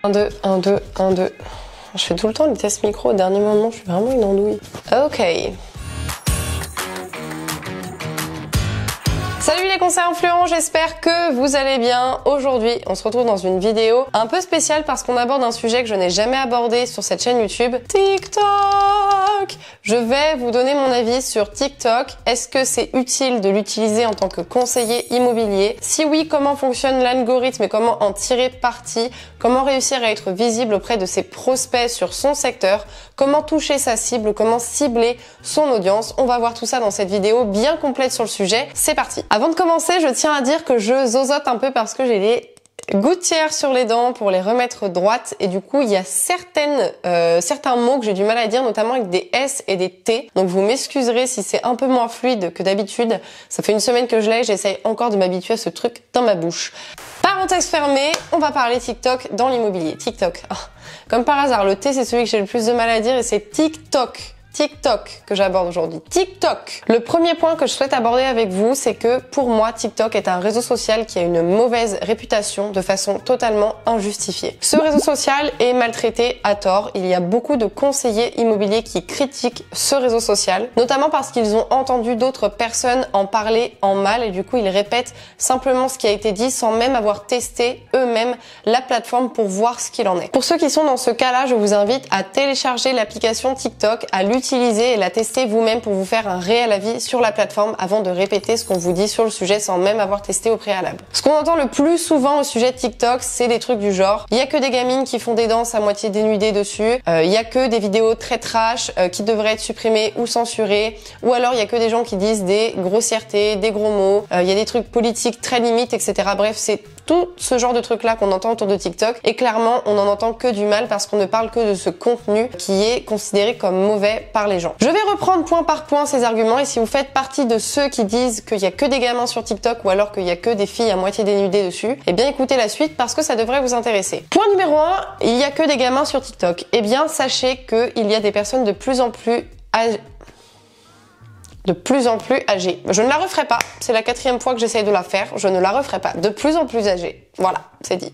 1, 2, 1, 2, 1, 2. Je fais tout le temps les tests micro au dernier moment, je suis vraiment une andouille. Ok. Salut les conseils influents, j'espère que vous allez bien. Aujourd'hui, on se retrouve dans une vidéo un peu spéciale parce qu'on aborde un sujet que je n'ai jamais abordé sur cette chaîne YouTube, TikTok. Je vais vous donner mon avis sur TikTok. Est-ce que c'est utile de l'utiliser en tant que conseiller immobilier? Si oui, comment fonctionne l'algorithme et comment en tirer parti? Comment réussir à être visible auprès de ses prospects sur son secteur? Comment toucher sa cible? Comment cibler son audience? On va voir tout ça dans cette vidéo bien complète sur le sujet. C'est parti! Avant de commencer, je tiens à dire que je zozote un peu parce que j'ai les gouttières sur les dents pour les remettre droites et du coup il y a certains mots que j'ai du mal à dire, notamment avec des S et des T, donc vous m'excuserez si c'est un peu moins fluide que d'habitude. Ça fait une semaine que je l'ai, j'essaye encore de m'habituer à ce truc dans ma bouche. Parenthèse fermée, on va parler TikTok dans l'immobilier. TikTok, comme par hasard, le T c'est celui que j'ai le plus de mal à dire et c'est TikTok que j'aborde aujourd'hui. TikTok. Le premier point que je souhaite aborder avec vous, c'est que pour moi, TikTok est un réseau social qui a une mauvaise réputation de façon totalement injustifiée. Ce réseau social est maltraité à tort. Il y a beaucoup de conseillers immobiliers qui critiquent ce réseau social, notamment parce qu'ils ont entendu d'autres personnes en parler en mal et du coup, ils répètent simplement ce qui a été dit sans même avoir testé eux-mêmes la plateforme pour voir ce qu'il en est. Pour ceux qui sont dans ce cas-là, je vous invite à télécharger l'application TikTok, à l'utiliser et la tester vous-même pour vous faire un réel avis sur la plateforme avant de répéter ce qu'on vous dit sur le sujet sans même avoir testé au préalable. Ce qu'on entend le plus souvent au sujet de TikTok, c'est des trucs du genre il y a que des gamines qui font des danses à moitié dénudées dessus, il y a que des vidéos très trash qui devraient être supprimées ou censurées, ou alors il y a que des gens qui disent des grossièretés, des gros mots, il y a des trucs politiques très limites, etc. Bref, c'est tout ce genre de trucs là qu'on entend autour de TikTok et clairement on n'en entend que du mal parce qu'on ne parle que de ce contenu qui est considéré comme mauvais par les gens. Je vais reprendre point par point ces arguments et si vous faites partie de ceux qui disent qu'il y a que des gamins sur TikTok ou alors qu'il y a que des filles à moitié dénudées dessus, eh bien écoutez la suite parce que ça devrait vous intéresser. Point numéro 1, il y a que des gamins sur TikTok. Eh bien sachez qu'il y a des personnes de plus en plus âgées. Je ne la referai pas. C'est la 4e fois que j'essaye de la faire. Je ne la referai pas. De plus en plus âgées. Voilà, c'est dit.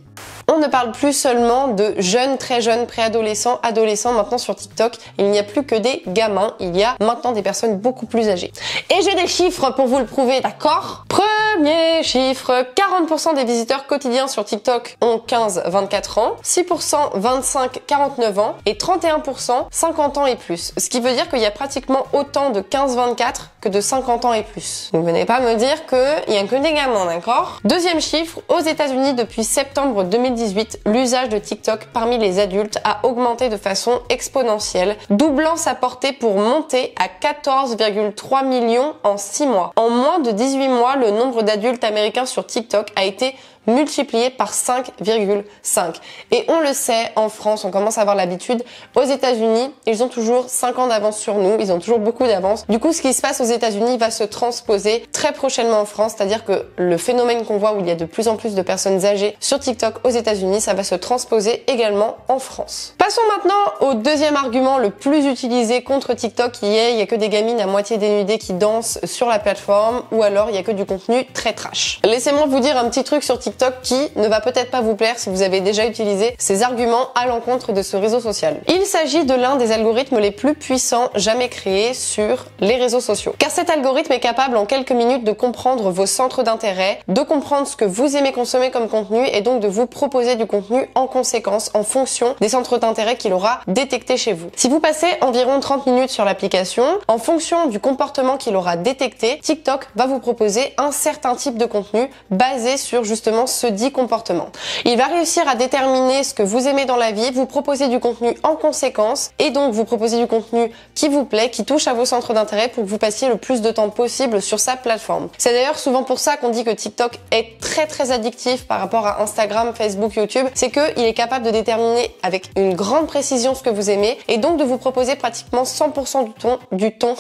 On ne parle plus seulement de jeunes, très jeunes, préadolescents, adolescents maintenant sur TikTok. Il n'y a plus que des gamins. Il y a maintenant des personnes beaucoup plus âgées. Et j'ai des chiffres pour vous le prouver, d'accord? Premier chiffre, 40% des visiteurs quotidiens sur TikTok ont 15-24 ans, 6% 25-49 ans et 31% 50 ans et plus. Ce qui veut dire qu'il y a pratiquement autant de 15-24 que de 50 ans et plus. Vous ne venez pas me dire qu'il n'y a que des gamins, d'accord? Deuxième chiffre, aux États-Unis depuis septembre 2018, l'usage de TikTok parmi les adultes a augmenté de façon exponentielle, doublant sa portée pour monter à 14,3 millions en 6 mois. En moins de 18 mois, le nombre d'adultes américains sur TikTok a été multiplié par 5,5. Et on le sait, en France, on commence à avoir l'habitude. Aux États-Unis, ils ont toujours 5 ans d'avance sur nous. Ils ont toujours beaucoup d'avance. Du coup, ce qui se passe aux États-Unis va se transposer très prochainement en France. C'est-à-dire que le phénomène qu'on voit où il y a de plus en plus de personnes âgées sur TikTok aux États-Unis, ça va se transposer également en France. Passons maintenant au deuxième argument le plus utilisé contre TikTok qui est il y a que des gamines à moitié dénudées qui dansent sur la plateforme ou alors il y a que du contenu très trash. Laissez-moi vous dire un petit truc sur TikTok qui ne va peut-être pas vous plaire si vous avez déjà utilisé ces arguments à l'encontre de ce réseau social. Il s'agit de l'un des algorithmes les plus puissants jamais créés sur les réseaux sociaux. Car cet algorithme est capable en quelques minutes de comprendre vos centres d'intérêt, de comprendre ce que vous aimez consommer comme contenu et donc de vous proposer du contenu en conséquence en fonction des centres d'intérêt qu'il aura détectés chez vous. Si vous passez environ 30 minutes sur l'application, en fonction du comportement qu'il aura détecté, TikTok va vous proposer un certain type de contenu basé sur justement ce dit comportement. Il va réussir à déterminer ce que vous aimez dans la vie, vous proposer du contenu en conséquence et donc vous proposer du contenu qui vous plaît, qui touche à vos centres d'intérêt pour que vous passiez le plus de temps possible sur sa plateforme. C'est d'ailleurs souvent pour ça qu'on dit que TikTok est très addictif par rapport à Instagram, Facebook, YouTube. C'est qu'il est capable de déterminer avec une grande précision ce que vous aimez et donc de vous proposer pratiquement 100% du ton.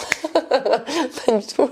Pas du tout.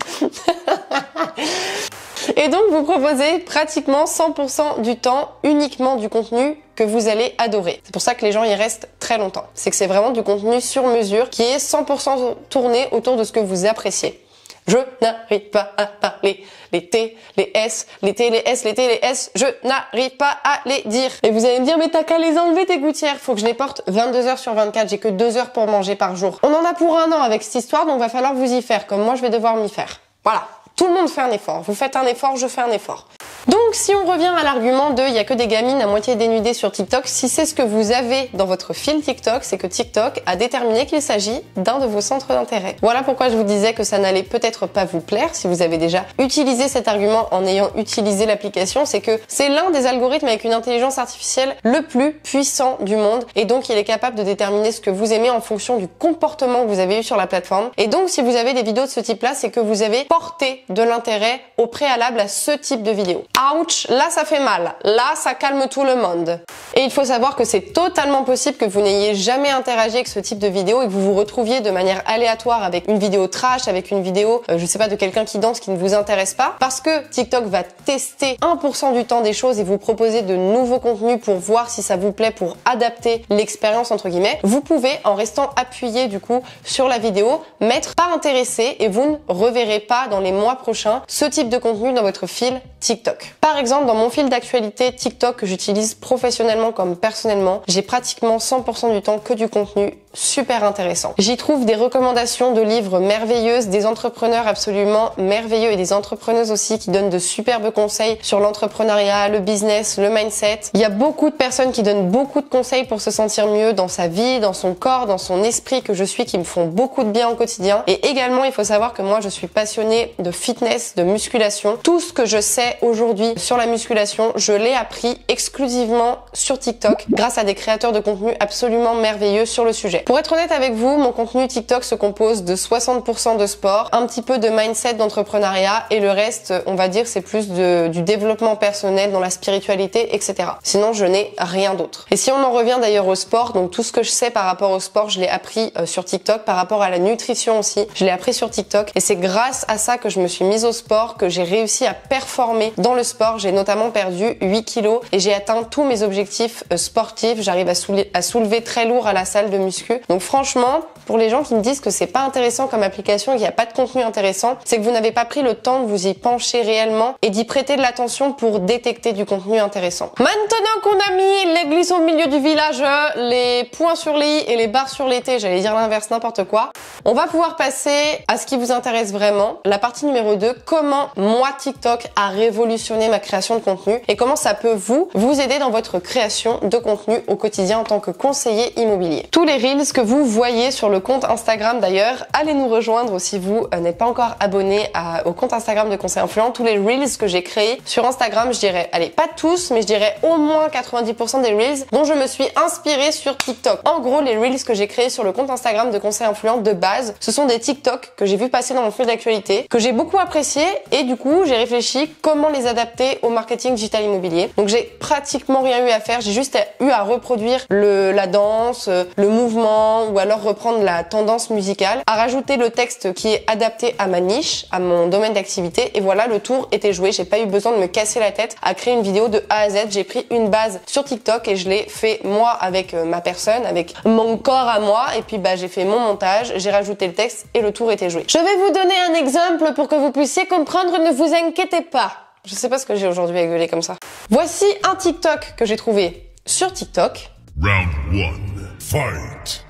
Et donc vous proposez pratiquement 100% du temps uniquement du contenu que vous allez adorer. C'est pour ça que les gens y restent très longtemps. C'est que c'est vraiment du contenu sur mesure qui est 100% tourné autour de ce que vous appréciez. Je n'arrive pas à parler. Les T, les S, les T, les S, les T, les S, je n'arrive pas à les dire. Et vous allez me dire, mais t'as qu'à les enlever tes gouttières. Faut que je les porte 22 heures sur 24. J'ai que 2 heures pour manger par jour. On en a pour 1 an avec cette histoire, donc va falloir vous y faire, comme moi je vais devoir m'y faire. Voilà. Tout le monde fait un effort. Vous faites un effort, je fais un effort. Donc si on revient à l'argument de il y a que des gamines à moitié dénudées sur TikTok, si c'est ce que vous avez dans votre fil TikTok, c'est que TikTok a déterminé qu'il s'agit d'un de vos centres d'intérêt. Voilà pourquoi je vous disais que ça n'allait peut-être pas vous plaire si vous avez déjà utilisé cet argument en ayant utilisé l'application, c'est que c'est l'un des algorithmes avec une intelligence artificielle le plus puissant du monde et donc il est capable de déterminer ce que vous aimez en fonction du comportement que vous avez eu sur la plateforme. Et donc si vous avez des vidéos de ce type-là, c'est que vous avez porté de l'intérêt au préalable à ce type de vidéo. Ouch, là ça fait mal, là ça calme tout le monde. Et il faut savoir que c'est totalement possible que vous n'ayez jamais interagi avec ce type de vidéo et que vous vous retrouviez de manière aléatoire avec une vidéo trash, avec une vidéo, je sais pas, de quelqu'un qui danse qui ne vous intéresse pas, parce que TikTok va tester 1% du temps des choses et vous proposer de nouveaux contenus pour voir si ça vous plaît, pour adapter l'expérience entre guillemets. Vous pouvez, en restant appuyé du coup sur la vidéo, mettre pas intéressé et vous ne reverrez pas dans les mois prochains ce type de contenu dans votre fil TikTok. Par exemple, dans mon fil d'actualité TikTok que j'utilise professionnellement comme personnellement, j'ai pratiquement 100% du temps que du contenu super intéressant. J'y trouve des recommandations de livres merveilleuses, des entrepreneurs absolument merveilleux et des entrepreneuses aussi qui donnent de superbes conseils sur l'entrepreneuriat, le business, le mindset. Il y a beaucoup de personnes qui donnent beaucoup de conseils pour se sentir mieux dans sa vie, dans son corps, dans son esprit que je suis, qui me font beaucoup de bien au quotidien. Et également, il faut savoir que moi, je suis passionnée de fitness, de musculation. Tout ce que je sais aujourd'hui sur la musculation, je l'ai appris exclusivement sur TikTok grâce à des créateurs de contenu absolument merveilleux sur le sujet. Pour être honnête avec vous, mon contenu TikTok se compose de 60% de sport, un petit peu de mindset, d'entrepreneuriat et le reste, on va dire, c'est plus du développement personnel dans la spiritualité, etc. Sinon, je n'ai rien d'autre. Et si on en revient d'ailleurs au sport, donc tout ce que je sais par rapport au sport, je l'ai appris sur TikTok, par rapport à la nutrition aussi, je l'ai appris sur TikTok et c'est grâce à ça que je me suis mise au sport, que j'ai réussi à performer dans le sport. J'ai notamment perdu 8 kilos et j'ai atteint tous mes objectifs sportifs. J'arrive à soulever très lourd à la salle de muscu. Donc franchement, pour les gens qui me disent que c'est pas intéressant comme application, qu'il n'y a pas de contenu intéressant, c'est que vous n'avez pas pris le temps de vous y pencher réellement et d'y prêter de l'attention pour détecter du contenu intéressant. Maintenant qu'on a mis l'église au milieu du village, les points sur les i et les barres sur les t, j'allais dire l'inverse, n'importe quoi, on va pouvoir passer à ce qui vous intéresse vraiment. La partie numéro 2, comment moi TikTok a révolutionné ma création de contenu et comment ça peut vous aider dans votre création de contenu au quotidien en tant que conseiller immobilier. Tous les reels que vous voyez sur le compte Instagram d'ailleurs, allez nous rejoindre si vous n'êtes pas encore abonné au compte Instagram de Conseil Influent. Tous les reels que j'ai créés sur Instagram, je dirais, allez, pas tous, mais je dirais au moins 90% des reels dont je me suis inspirée sur TikTok. En gros, les reels que j'ai créés sur le compte Instagram de Conseil Influent de base, ce sont des TikTok que j'ai vu passer dans mon fil d'actualité, que j'ai beaucoup apprécié et du coup, j'ai réfléchi comment les adapter au marketing digital immobilier. Donc j'ai pratiquement rien eu à faire, j'ai juste eu à reproduire la danse, le mouvement ou alors reprendre la tendance musicale, à rajouter le texte qui est adapté à ma niche, à mon domaine d'activité et voilà, le tour était joué. J'ai pas eu besoin de me casser la tête à créer une vidéo de A à Z. J'ai pris une base sur TikTok et je l'ai fait moi avec ma personne, avec mon corps à moi et puis j'ai fait mon montage, j'ai rajouté le texte et le tour était joué. Je vais vous donner un exemple pour que vous puissiez comprendre, ne vous inquiétez pas. Je sais pas ce que j'ai aujourd'hui à gueuler comme ça. Voici un TikTok que j'ai trouvé sur TikTok. Round 1, fight.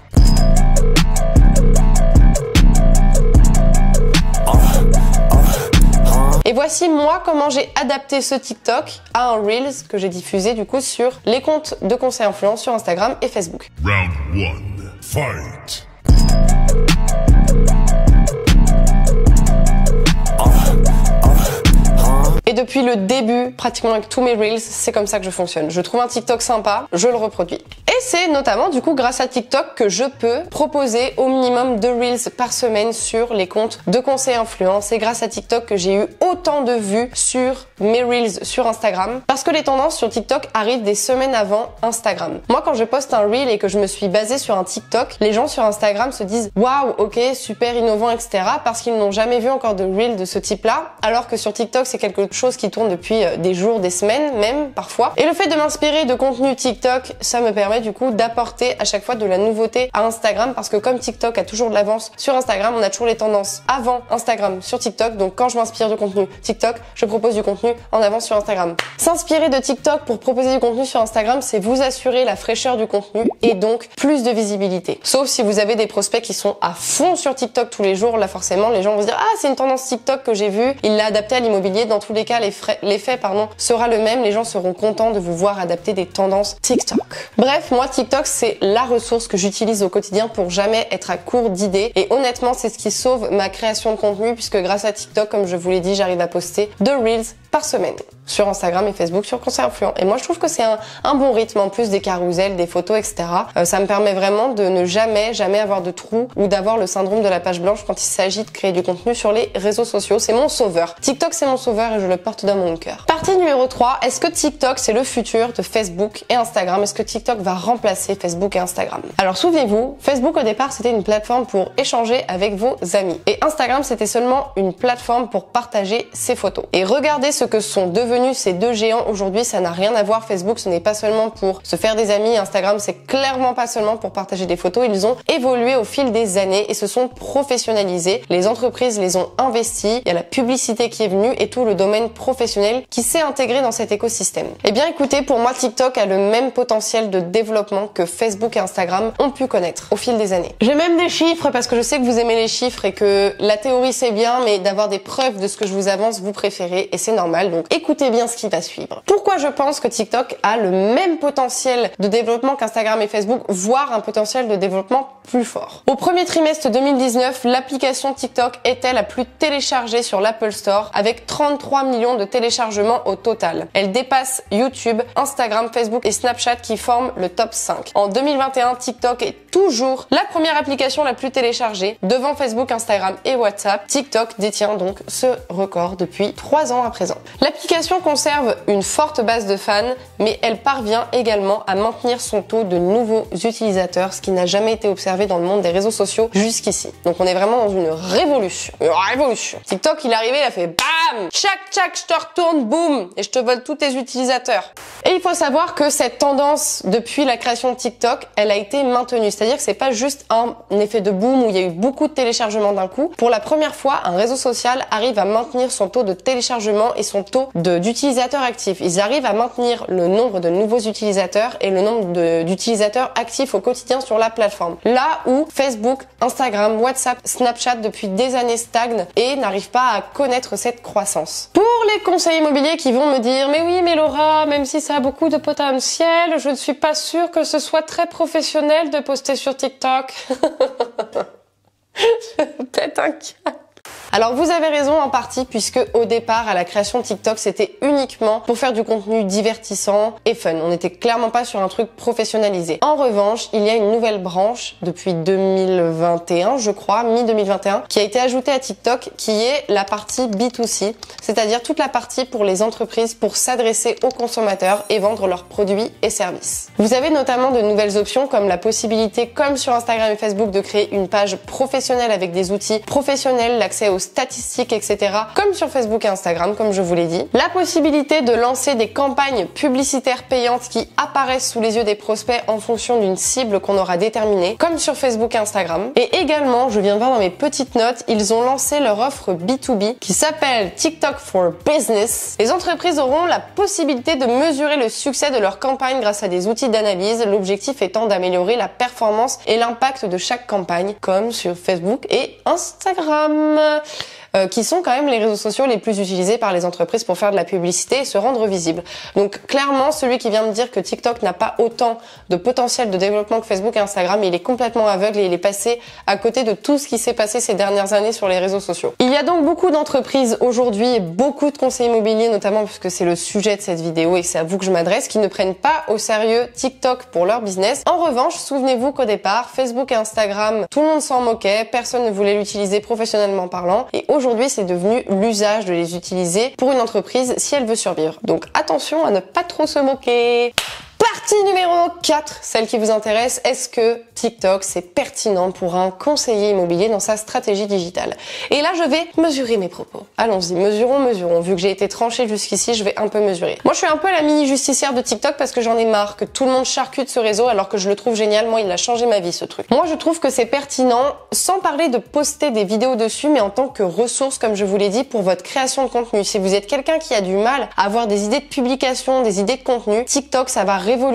Et voici moi comment j'ai adapté ce TikTok à un Reels que j'ai diffusé du coup sur les comptes de Conseil Influent sur Instagram et Facebook. Round 1, fight. Et depuis le début, pratiquement avec tous mes Reels, c'est comme ça que je fonctionne. Je trouve un TikTok sympa, je le reproduis. Et c'est notamment du coup grâce à TikTok que je peux proposer au minimum 2 Reels par semaine sur les comptes de Conseil Influent. C'est grâce à TikTok que j'ai eu autant de vues sur mes Reels sur Instagram. Parce que les tendances sur TikTok arrivent des semaines avant Instagram. Moi, quand je poste un Reel et que je me suis basée sur un TikTok, les gens sur Instagram se disent « Waouh, ok, super innovant, etc. » parce qu'ils n'ont jamais vu encore de Reel de ce type-là. Alors que sur TikTok, c'est quelque chose qui tourne depuis des jours, des semaines même parfois. Et le fait de m'inspirer de contenu TikTok, ça me permet du du coup d'apporter à chaque fois de la nouveauté à Instagram, parce que comme TikTok a toujours de l'avance sur Instagram, on a toujours les tendances avant Instagram sur TikTok. Donc quand je m'inspire du contenu TikTok, je propose du contenu en avance sur Instagram. S'inspirer de TikTok pour proposer du contenu sur Instagram, c'est vous assurer la fraîcheur du contenu et donc plus de visibilité. Sauf si vous avez des prospects qui sont à fond sur TikTok tous les jours, là forcément les gens vont se dire ah c'est une tendance TikTok que j'ai vue, il l'a adapté à l'immobilier. Dans tous les cas l'effet sera le même, les gens seront contents de vous voir adapter des tendances TikTok. Bref, moi TikTok c'est la ressource que j'utilise au quotidien pour jamais être à court d'idées, et honnêtement c'est ce qui sauve ma création de contenu, puisque grâce à TikTok, comme je vous l'ai dit, j'arrive à poster 2 Reels par semaine sur Instagram et Facebook sur Conseil Influent. Et moi je trouve que c'est un bon rythme, en plus des carousels, des photos, etc. Ça me permet vraiment de ne jamais avoir de trous ou d'avoir le syndrome de la page blanche quand il s'agit de créer du contenu sur les réseaux sociaux. C'est mon sauveur. TikTok c'est mon sauveur et je le porte dans mon cœur. Partie numéro 3, est-ce que TikTok c'est le futur de Facebook et Instagram? Est-ce que TikTok va remplacer Facebook et Instagram? Alors souvenez-vous, Facebook au départ c'était une plateforme pour échanger avec vos amis, et Instagram c'était seulement une plateforme pour partager ses photos. Et regardez ce que sont devenus ces deux géants aujourd'hui, ça n'a rien à voir. Facebook ce n'est pas seulement pour se faire des amis, Instagram c'est clairement pas seulement pour partager des photos. Ils ont évolué au fil des années et se sont professionnalisés. Les entreprises les ont investis, il y a la publicité qui est venue et tout le domaine professionnel qui s'est intégré dans cet écosystème. Eh bien écoutez, pour moi TikTok a le même potentiel de développement que Facebook et Instagram ont pu connaître au fil des années. J'ai même des chiffres, parce que je sais que vous aimez les chiffres et que la théorie c'est bien, mais d'avoir des preuves de ce que je vous avance vous préférez, et c'est normal, donc écoutez bien ce qui va suivre. Pourquoi je pense que TikTok a le même potentiel de développement qu'Instagram et Facebook, voire un potentiel de développement plus fort? Au premier trimestre 2019, l'application TikTok était la plus téléchargée sur l'Apple Store, avec 33 millions de téléchargements au total. Elle dépasse YouTube, Instagram, Facebook et Snapchat qui forment le top 5. En 2021, TikTok est toujours la première application la plus téléchargée, devant Facebook, Instagram et WhatsApp. TikTok détient donc ce record depuis 3 ans à présent. L'application conserve une forte base de fans, mais elle parvient également à maintenir son taux de nouveaux utilisateurs, ce qui n'a jamais été observé dans le monde des réseaux sociaux jusqu'ici. Donc on est vraiment dans une révolution. Une révolution. TikTok, il est arrivé, il a fait BAM! Tchac, tchac, je te retourne, boum! Et je te vole tous tes utilisateurs. Et il faut savoir que cette tendance, depuis la création de TikTok, elle a été maintenue. C'est-à-dire que c'est pas juste un effet de boom où il y a eu beaucoup de téléchargements d'un coup. Pour la première fois, un réseau social arrive à maintenir son taux de téléchargement et son taux d'utilisateurs actifs. Ils arrivent à maintenir le nombre de nouveaux utilisateurs et le nombre d'utilisateurs actifs au quotidien sur la plateforme. Là où Facebook, Instagram, WhatsApp, Snapchat depuis des années stagnent et n'arrivent pas à connaître cette croissance. Pour les conseillers immobiliers qui vont me dire mais oui mais Laura, même si ça a beaucoup de potentiel, je ne suis pas sûre que ce soit très professionnel de poster sur TikTok. Peut-être un câble. Alors vous avez raison en partie, puisque au départ à la création de TikTok c'était uniquement pour faire du contenu divertissant et fun. On n'était clairement pas sur un truc professionnalisé. En revanche, il y a une nouvelle branche depuis 2021 je crois, mi-2021, qui a été ajoutée à TikTok, qui est la partie B2C, c'est-à-dire toute la partie pour les entreprises pour s'adresser aux consommateurs et vendre leurs produits et services. Vous avez notamment de nouvelles options comme la possibilité, comme sur Instagram et Facebook, de créer une page professionnelle avec des outils professionnels, l'accès aux statistiques, etc. Comme sur Facebook et Instagram, comme je vous l'ai dit. La possibilité de lancer des campagnes publicitaires payantes qui apparaissent sous les yeux des prospects en fonction d'une cible qu'on aura déterminée, comme sur Facebook et Instagram. Et également, je viens de voir dans mes petites notes, ils ont lancé leur offre B2B qui s'appelle TikTok for Business. Les entreprises auront la possibilité de mesurer le succès de leur campagne grâce à des outils d'analyse, l'objectif étant d'améliorer la performance et l'impact de chaque campagne, comme sur Facebook et Instagram. Qui sont quand même les réseaux sociaux les plus utilisés par les entreprises pour faire de la publicité et se rendre visible. Donc clairement, celui qui vient me dire que TikTok n'a pas autant de potentiel de développement que Facebook et Instagram, il est complètement aveugle et il est passé à côté de tout ce qui s'est passé ces dernières années sur les réseaux sociaux. Il y a donc beaucoup d'entreprises aujourd'hui et beaucoup de conseillers immobiliers, notamment parce que c'est le sujet de cette vidéo et que c'est à vous que je m'adresse, qui ne prennent pas au sérieux TikTok pour leur business. En revanche, souvenez-vous qu'au départ, Facebook et Instagram, tout le monde s'en moquait, personne ne voulait l'utiliser professionnellement parlant, et aujourd'hui c'est devenu l'usage de les utiliser pour une entreprise si elle veut survivre. Donc attention à ne pas trop se moquer. Partie numéro 4, celle qui vous intéresse, est-ce que TikTok c'est pertinent pour un conseiller immobilier dans sa stratégie digitale? Et là je vais mesurer mes propos. Allons-y, mesurons. Vu que j'ai été tranchée jusqu'ici, je vais un peu mesurer. Moi je suis un peu la mini justicière de TikTok parce que j'en ai marre que tout le monde charcute ce réseau alors que je le trouve génial. Moi il a changé ma vie ce truc. Moi je trouve que c'est pertinent, sans parler de poster des vidéos dessus, mais en tant que ressource, comme je vous l'ai dit, pour votre création de contenu. Si vous êtes quelqu'un qui a du mal à avoir des idées de publication, des idées de contenu, TikTok ça va révolutionner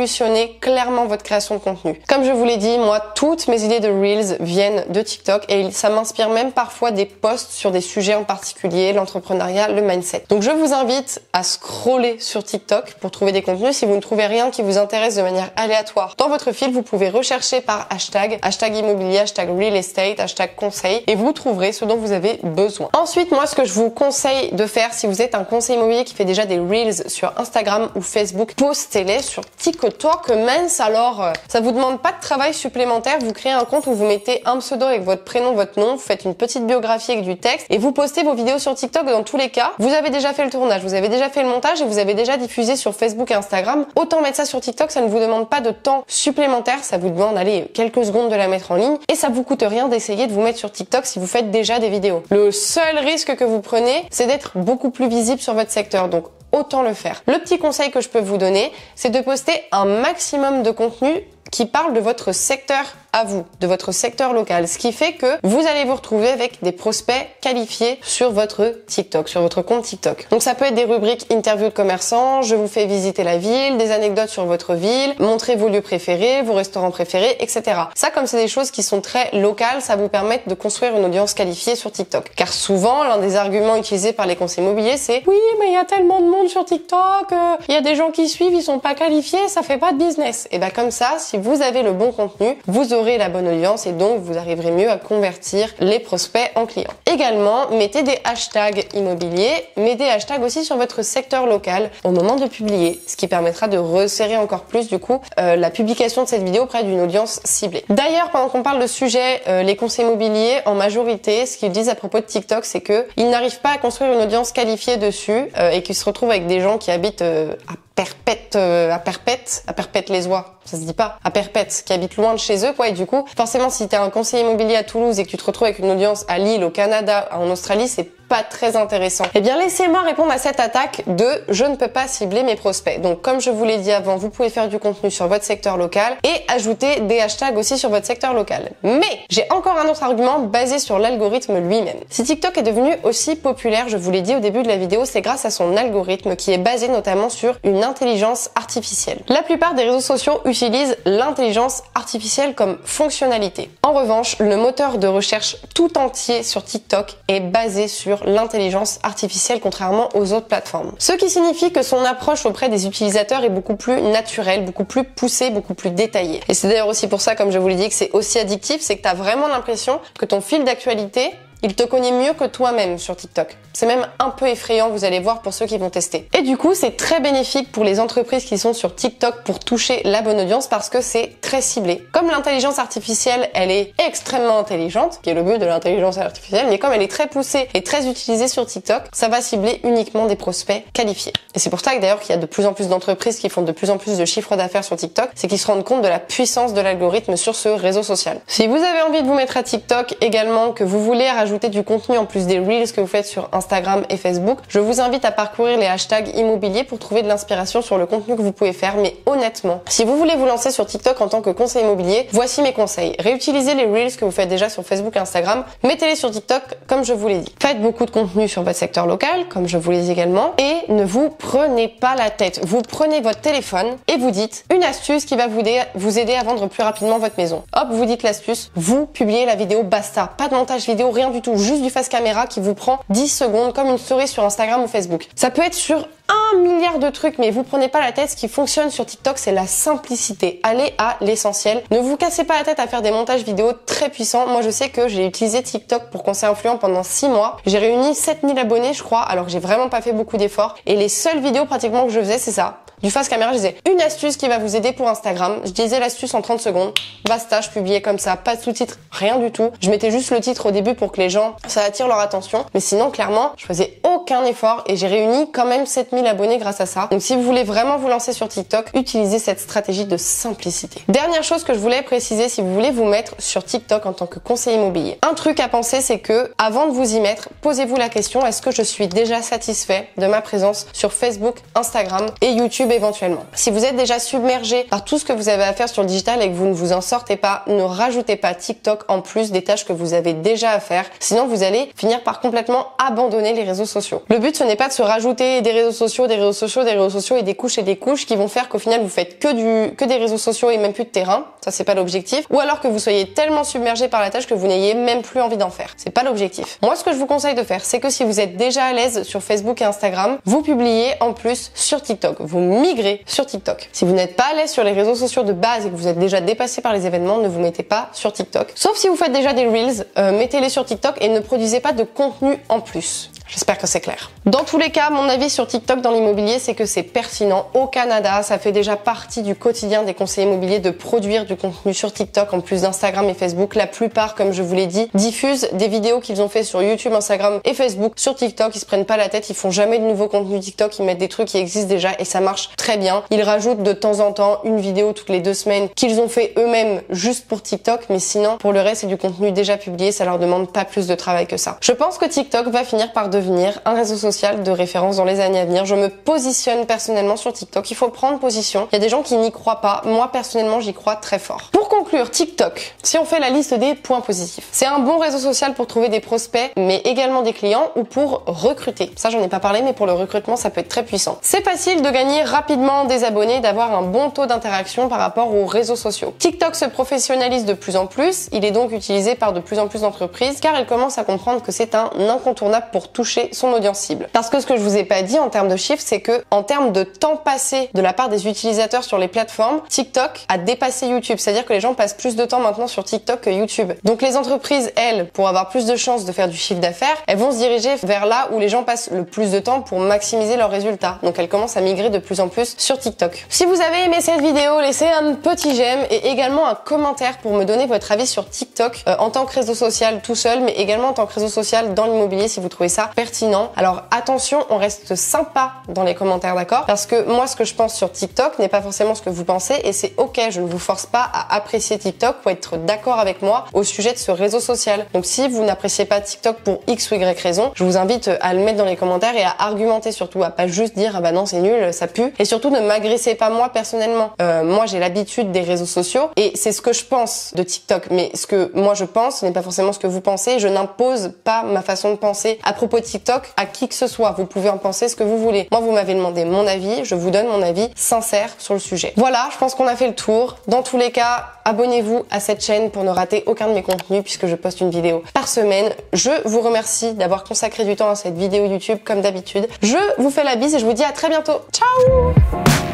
clairement votre création de contenu. Comme je vous l'ai dit, moi toutes mes idées de Reels viennent de TikTok et ça m'inspire même parfois des posts sur des sujets en particulier, l'entrepreneuriat, le mindset. Donc je vous invite à scroller sur TikTok pour trouver des contenus. Si vous ne trouvez rien qui vous intéresse de manière aléatoire dans votre fil, vous pouvez rechercher par hashtag immobilier, hashtag real estate, hashtag conseil et vous trouverez ce dont vous avez besoin. Ensuite, moi ce que je vous conseille de faire si vous êtes un conseiller immobilier qui fait déjà des Reels sur Instagram ou Facebook, postez-les sur TikTok. Mince, alors ça vous demande pas de travail supplémentaire, vous créez un compte où vous mettez un pseudo avec votre prénom, votre nom, vous faites une petite biographie avec du texte et vous postez vos vidéos sur TikTok. Dans tous les cas, vous avez déjà fait le tournage, vous avez déjà fait le montage et vous avez déjà diffusé sur Facebook et Instagram. Autant mettre ça sur TikTok, ça ne vous demande pas de temps supplémentaire, ça vous demande quelques secondes de la mettre en ligne et ça vous coûte rien d'essayer de vous mettre sur TikTok si vous faites déjà des vidéos. Le seul risque que vous prenez, c'est d'être beaucoup plus visible sur votre secteur. Donc autant le faire. Le petit conseil que je peux vous donner, c'est de poster un maximum de contenu qui parle de votre secteur à vous, de votre secteur local, ce qui fait que vous allez vous retrouver avec des prospects qualifiés sur votre TikTok, sur votre compte TikTok. Donc ça peut être des rubriques interviews de commerçants, je vous fais visiter la ville, des anecdotes sur votre ville, montrer vos lieux préférés, vos restaurants préférés, etc. Ça, comme c'est des choses qui sont très locales, ça vous permet de construire une audience qualifiée sur TikTok. Car souvent, l'un des arguments utilisés par les conseillers immobiliers, c'est oui, mais il y a tellement de monde sur TikTok, il y a des gens qui suivent, ils sont pas qualifiés, ça fait pas de business. Et ben comme ça, si vous avez le bon contenu, vous aurez la bonne audience et donc vous arriverez mieux à convertir les prospects en clients. Également, mettez des hashtags immobiliers, mais des hashtags aussi sur votre secteur local au moment de publier, ce qui permettra de resserrer encore plus du coup la publication de cette vidéo auprès d'une audience ciblée. D'ailleurs, pendant qu'on parle de sujet, les conseillers immobiliers, en majorité, ce qu'ils disent à propos de TikTok, c'est que ils n'arrivent pas à construire une audience qualifiée dessus et qu'ils se retrouvent avec des gens qui habitent à Perpète-les-Oies, ça se dit pas, à Perpète, qui habitent loin de chez eux, quoi, et du coup, forcément, si t'es un conseiller immobilier à Toulouse et que tu te retrouves avec une audience à Lille, au Canada, en Australie, c'est pas très intéressant. Eh bien, laissez-moi répondre à cette attaque de je ne peux pas cibler mes prospects. Donc, comme je vous l'ai dit avant, vous pouvez faire du contenu sur votre secteur local et ajouter des hashtags aussi sur votre secteur local. Mais, j'ai encore un autre argument basé sur l'algorithme lui-même. Si TikTok est devenu aussi populaire, je vous l'ai dit au début de la vidéo, c'est grâce à son algorithme qui est basé notamment sur une intelligence artificielle. La plupart des réseaux sociaux utilisent l'intelligence artificielle comme fonctionnalité. En revanche, le moteur de recherche tout entier sur TikTok est basé sur l'intelligence artificielle contrairement aux autres plateformes. Ce qui signifie que son approche auprès des utilisateurs est beaucoup plus naturelle, beaucoup plus poussée, beaucoup plus détaillée. Et c'est d'ailleurs aussi pour ça, comme je vous l'ai dit, que c'est aussi addictif, c'est que tu as vraiment l'impression que ton fil d'actualité, il te connaît mieux que toi-même sur TikTok. C'est même un peu effrayant, vous allez voir pour ceux qui vont tester. Et du coup, c'est très bénéfique pour les entreprises qui sont sur TikTok pour toucher la bonne audience parce que c'est très ciblé. Comme l'intelligence artificielle, elle est extrêmement intelligente, qui est le but de l'intelligence artificielle, mais comme elle est très poussée et très utilisée sur TikTok, ça va cibler uniquement des prospects qualifiés. Et c'est pour ça que d'ailleurs qu'il y a de plus en plus d'entreprises qui font de plus en plus de chiffres d'affaires sur TikTok, c'est qu'ils se rendent compte de la puissance de l'algorithme sur ce réseau social. Si vous avez envie de vous mettre à TikTok également, que vous voulez rajouter du contenu en plus des Reels que vous faites sur Instagram et Facebook, je vous invite à parcourir les hashtags immobiliers pour trouver de l'inspiration sur le contenu que vous pouvez faire. Mais honnêtement, si vous voulez vous lancer sur TikTok en tant que conseiller immobilier, voici mes conseils. Réutilisez les Reels que vous faites déjà sur Facebook et Instagram, mettez-les sur TikTok comme je vous l'ai dit. Faites beaucoup de contenu sur votre secteur local, comme je vous l'ai dit également, et ne vous prenez pas la tête. Vous prenez votre téléphone et vous dites une astuce qui va vous aider à vendre plus rapidement votre maison. Hop, vous dites l'astuce, vous publiez la vidéo, basta. Pas de montage vidéo, rien du tout. Juste du face caméra qui vous prend 10 secondes comme une story sur Instagram ou Facebook. Ça peut être sur 1 milliard de trucs, mais vous prenez pas la tête. Ce qui fonctionne sur TikTok, c'est la simplicité. Allez à l'essentiel. Ne vous cassez pas la tête à faire des montages vidéo très puissants. Moi, je sais que j'ai utilisé TikTok pour conseil influent pendant 6 mois. J'ai réuni 7000 abonnés, je crois, alors que j'ai vraiment pas fait beaucoup d'efforts. Et les seules vidéos pratiquement que je faisais, c'est ça. Du face caméra, je disais une astuce qui va vous aider pour Instagram. Je disais l'astuce en 30 secondes. Basta, je publiais comme ça, pas de sous-titres, rien du tout. Je mettais juste le titre au début pour que les gens, ça attire leur attention. Mais sinon, clairement, je faisais aucun effort et j'ai réuni quand même 7000 abonnés grâce à ça. Donc si vous voulez vraiment vous lancer sur TikTok, utilisez cette stratégie de simplicité. Dernière chose que je voulais préciser, si vous voulez vous mettre sur TikTok en tant que conseiller immobilier. Un truc à penser, c'est que avant de vous y mettre, posez-vous la question, est-ce que je suis déjà satisfait de ma présence sur Facebook, Instagram et YouTube éventuellement? Si vous êtes déjà submergé par tout ce que vous avez à faire sur le digital et que vous ne vous en sortez pas, ne rajoutez pas TikTok en plus des tâches que vous avez déjà à faire. Sinon, vous allez finir par complètement abandonner les réseaux sociaux. Le but, ce n'est pas de se rajouter des réseaux sociaux, des réseaux sociaux, des réseaux sociaux et des couches qui vont faire qu'au final, vous faites que des réseaux sociaux et même plus de terrain. Ça, c'est pas l'objectif. Ou alors que vous soyez tellement submergé par la tâche que vous n'ayez même plus envie d'en faire. C'est pas l'objectif. Moi, ce que je vous conseille de faire, c'est que si vous êtes déjà à l'aise sur Facebook et Instagram, vous publiez en plus sur TikTok. Vous migrez sur TikTok. Si vous n'êtes pas à l'aise sur les réseaux sociaux de base et que vous êtes déjà dépassé par les événements, ne vous mettez pas sur TikTok. Sauf si vous faites déjà des Reels, mettez-les sur TikTok et ne produisez pas de contenu en plus. J'espère que c'est clair. Dans tous les cas, mon avis sur TikTok dans l'immobilier, c'est que c'est pertinent. Au Canada, ça fait déjà partie du quotidien des conseillers immobiliers de produire du contenu sur TikTok en plus d'Instagram et Facebook. La plupart, comme je vous l'ai dit, diffusent des vidéos qu'ils ont fait sur YouTube, Instagram et Facebook sur TikTok. Ils se prennent pas la tête, ils font jamais de nouveaux contenus TikTok, ils mettent des trucs qui existent déjà et ça marche très bien. Ils rajoutent de temps en temps une vidéo toutes les 2 semaines qu'ils ont fait eux-mêmes juste pour TikTok, mais sinon, pour le reste, c'est du contenu déjà publié, ça leur demande pas plus de travail que ça. Je pense que TikTok va finir par devenir un réseau social de référence dans les années à venir. Je me positionne personnellement sur TikTok. Il faut prendre position. Il y a des gens qui n'y croient pas. Moi, personnellement, j'y crois très fort. Pour conclure, TikTok, si on fait la liste des points positifs, c'est un bon réseau social pour trouver des prospects, mais également des clients ou pour recruter. Ça, j'en ai pas parlé, mais pour le recrutement, ça peut être très puissant. C'est facile de gagner rapidement des abonnés, d'avoir un bon taux d'interaction par rapport aux réseaux sociaux. TikTok se professionnalise de plus en plus. Il est donc utilisé par de plus en plus d'entreprises car elles commencent à comprendre que c'est un incontournable pour toucher son audience cible. Parce que ce que je vous ai pas dit en termes de chiffres, c'est que en termes de temps passé de la part des utilisateurs sur les plateformes, TikTok a dépassé YouTube. C'est-à-dire que les gens passent plus de temps maintenant sur TikTok que YouTube. Donc les entreprises, elles, pour avoir plus de chances de faire du chiffre d'affaires, elles vont se diriger vers là où les gens passent le plus de temps pour maximiser leurs résultats. Donc elles commencent à migrer de plus en plus sur TikTok. Si vous avez aimé cette vidéo, laissez un petit j'aime et également un commentaire pour me donner votre avis sur TikTok en tant que réseau social tout seul, mais également en tant que réseau social dans l'immobilier si vous trouvez ça pertinent. Alors attention, on reste sympa dans les commentaires, d'accord? Parce que moi, ce que je pense sur TikTok n'est pas forcément ce que vous pensez et c'est ok, je ne vous force pas à apprécier TikTok ou être d'accord avec moi au sujet de ce réseau social. Donc si vous n'appréciez pas TikTok pour X ou Y raison, je vous invite à le mettre dans les commentaires et à argumenter surtout, à pas juste dire ah bah non c'est nul, ça pue. Et surtout ne m'agressez pas moi personnellement. Moi j'ai l'habitude des réseaux sociaux et c'est ce que je pense de TikTok. Mais ce que moi je pense, ce n'est pas forcément ce que vous pensez. Je n'impose pas ma façon de penser à propos de TikTok à qui que ce soit. Vous pouvez en penser ce que vous voulez. Moi, vous m'avez demandé mon avis. Je vous donne mon avis sincère sur le sujet. Voilà, je pense qu'on a fait le tour. Dans tous les cas, abonnez-vous à cette chaîne pour ne rater aucun de mes contenus puisque je poste une vidéo par semaine. Je vous remercie d'avoir consacré du temps à cette vidéo YouTube comme d'habitude. Je vous fais la bise et je vous dis à très bientôt. Ciao!